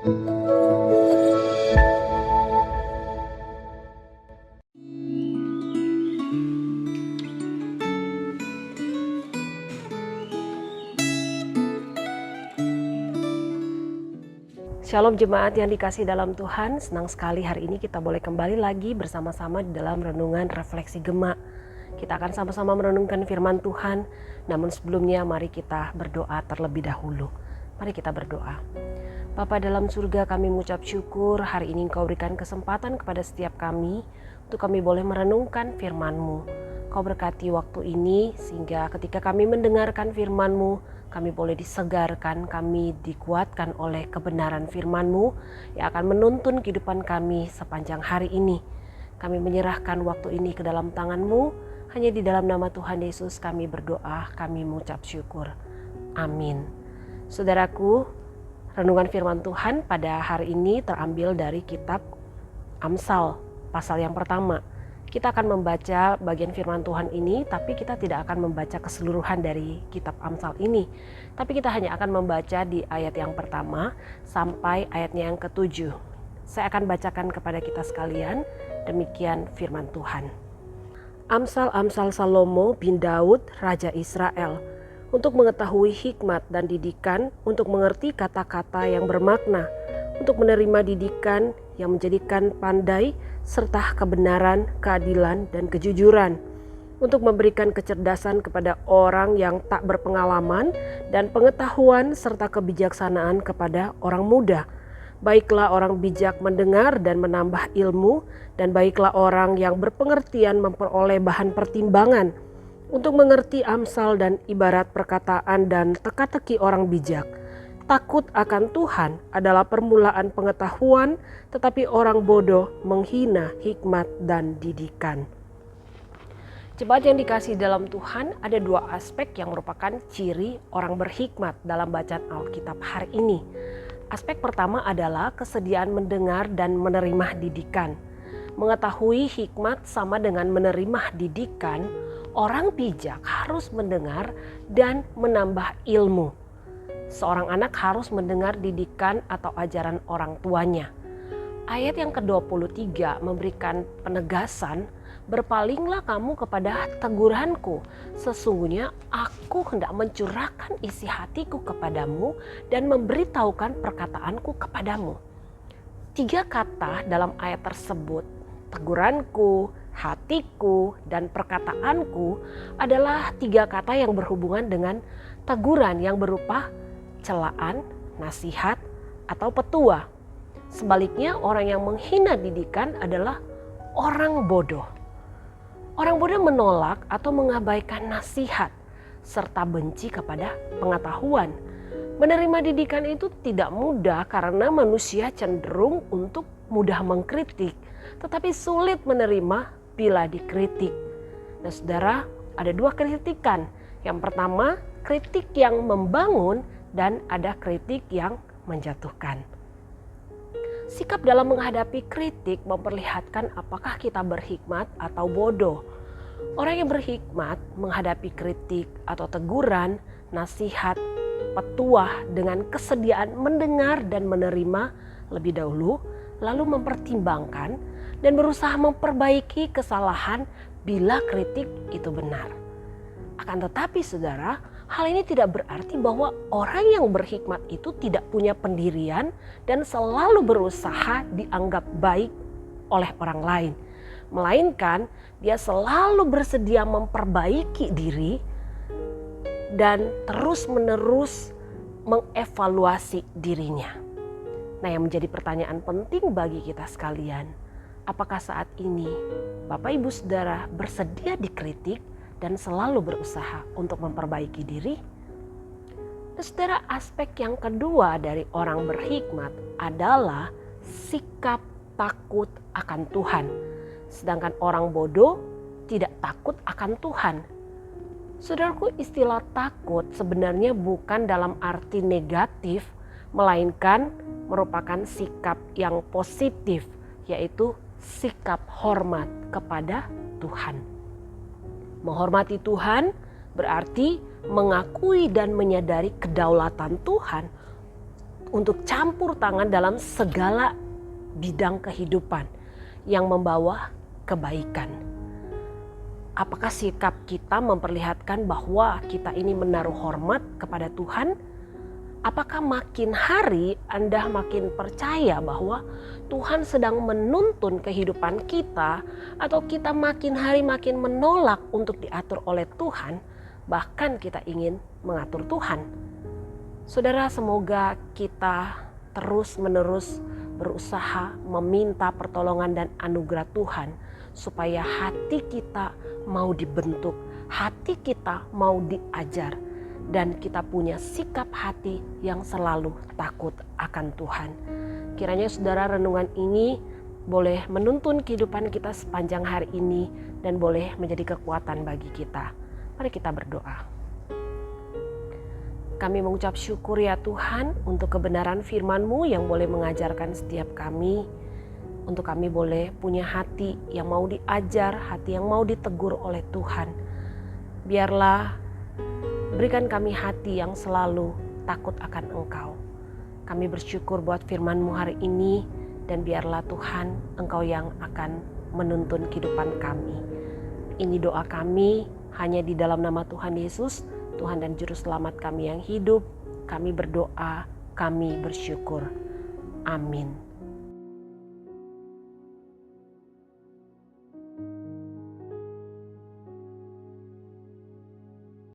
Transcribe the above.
Shalom jemaat yang dikasih dalam Tuhan, senang sekali hari ini kita boleh kembali lagi bersama-sama di dalam renungan refleksi Gema. Kita akan sama-sama merenungkan firman Tuhan, namun sebelumnya mari kita berdoa terlebih dahulu. Mari kita berdoa. Bapa dalam surga, kami mengucap syukur hari ini Engkau berikan kesempatan kepada setiap kami untuk kami boleh merenungkan firman-Mu. Kau berkati waktu ini sehingga ketika kami mendengarkan firman-Mu, kami boleh disegarkan, kami dikuatkan oleh kebenaran firman-Mu yang akan menuntun kehidupan kami sepanjang hari ini. Kami menyerahkan waktu ini ke dalam tangan-Mu, hanya di dalam nama Tuhan Yesus kami berdoa, kami mengucap syukur. Amin. Saudaraku, renungan firman Tuhan pada hari ini terambil dari kitab Amsal, pasal yang pertama. Kita akan membaca bagian firman Tuhan ini, tapi kita tidak akan membaca keseluruhan dari kitab Amsal ini. Tapi kita hanya akan membaca di ayat yang pertama sampai ayatnya yang ke-7. Saya akan bacakan kepada kita sekalian, demikian firman Tuhan. Amsal-amsal Salomo bin Daud, Raja Israel, untuk mengetahui hikmat dan didikan, untuk mengerti kata-kata yang bermakna, untuk menerima didikan yang menjadikan pandai, serta kebenaran, keadilan, dan kejujuran, untuk memberikan kecerdasan kepada orang yang tak berpengalaman dan pengetahuan serta kebijaksanaan kepada orang muda. Baiklah orang bijak mendengar dan menambah ilmu, dan baiklah orang yang berpengertian memperoleh bahan pertimbangan, untuk mengerti amsal dan ibarat perkataan dan teka-teki orang bijak. Takut akan Tuhan adalah permulaan pengetahuan, tetapi orang bodoh menghina hikmat dan didikan. Jemaat yang dikasihi dalam Tuhan, ada dua aspek yang merupakan ciri orang berhikmat dalam bacaan Alkitab hari ini. Aspek pertama adalah kesediaan mendengar dan menerima didikan. Mengetahui hikmat sama dengan menerima didikan, orang bijak harus mendengar dan menambah ilmu. Seorang anak harus mendengar didikan atau ajaran orang tuanya. Ayat yang ke-23 memberikan penegasan, berpalinglah kamu kepada teguranku. Sesungguhnya aku hendak mencurahkan isi hatiku kepadamu dan memberitahukan perkataanku kepadamu. 3 kata dalam ayat tersebut, teguranku, hatiku, dan perkataanku adalah 3 kata yang berhubungan dengan teguran yang berupa celaan, nasihat, atau petua. Sebaliknya, orang yang menghina didikan adalah orang bodoh. Orang bodoh menolak atau mengabaikan nasihat serta benci kepada pengetahuan. Menerima didikan itu tidak mudah karena manusia cenderung untuk mudah mengkritik, tetapi sulit menerima bila dikritik. Nah, saudara, ada 2 kritikan. Yang pertama, kritik yang membangun, dan ada kritik yang menjatuhkan. Sikap dalam menghadapi kritik memperlihatkan apakah kita berhikmat atau bodoh. Orang yang berhikmat menghadapi kritik atau teguran, nasihat, petuah dengan kesediaan mendengar dan menerima lebih dahulu, lalu mempertimbangkan dan berusaha memperbaiki kesalahan bila kritik itu benar. Akan tetapi saudara, hal ini tidak berarti bahwa orang yang berhikmat itu tidak punya pendirian dan selalu berusaha dianggap baik oleh orang lain. Melainkan dia selalu bersedia memperbaiki diri dan terus-menerus mengevaluasi dirinya. Nah, yang menjadi pertanyaan penting bagi kita sekalian, apakah saat ini Bapak Ibu Saudara bersedia dikritik dan selalu berusaha untuk memperbaiki diri? Dan saudara, aspek yang kedua dari orang berhikmat adalah sikap takut akan Tuhan. Sedangkan orang bodoh tidak takut akan Tuhan. Saudaraku, istilah takut sebenarnya bukan dalam arti negatif, melainkan merupakan sikap yang positif, yaitu sikap hormat kepada Tuhan. Menghormati Tuhan berarti mengakui dan menyadari kedaulatan Tuhan untuk campur tangan dalam segala bidang kehidupan yang membawa kebaikan. Apakah sikap kita memperlihatkan bahwa kita ini menaruh hormat kepada Tuhan? Apakah makin hari Anda makin percaya bahwa Tuhan sedang menuntun kehidupan kita, atau kita makin hari makin menolak untuk diatur oleh Tuhan, bahkan kita ingin mengatur Tuhan? Saudara, semoga kita terus-menerus berusaha meminta pertolongan dan anugerah Tuhan supaya hati kita mau dibentuk, hati kita mau diajar, dan kita punya sikap hati yang selalu takut akan Tuhan. Kiranya saudara, renungan ini boleh menuntun kehidupan kita sepanjang hari ini dan boleh menjadi kekuatan bagi kita. Mari kita berdoa. Kami mengucap syukur ya Tuhan untuk kebenaran firman-Mu yang boleh mengajarkan setiap kami. Untuk kami boleh punya hati yang mau diajar, hati yang mau ditegur oleh Tuhan. Biarlah berikan kami hati yang selalu takut akan Engkau. Kami bersyukur buat firman-Mu hari ini, dan biarlah Tuhan Engkau yang akan menuntun kehidupan kami. Ini doa kami hanya di dalam nama Tuhan Yesus, Tuhan dan Juru Selamat kami yang hidup. Kami berdoa, kami bersyukur. Amin.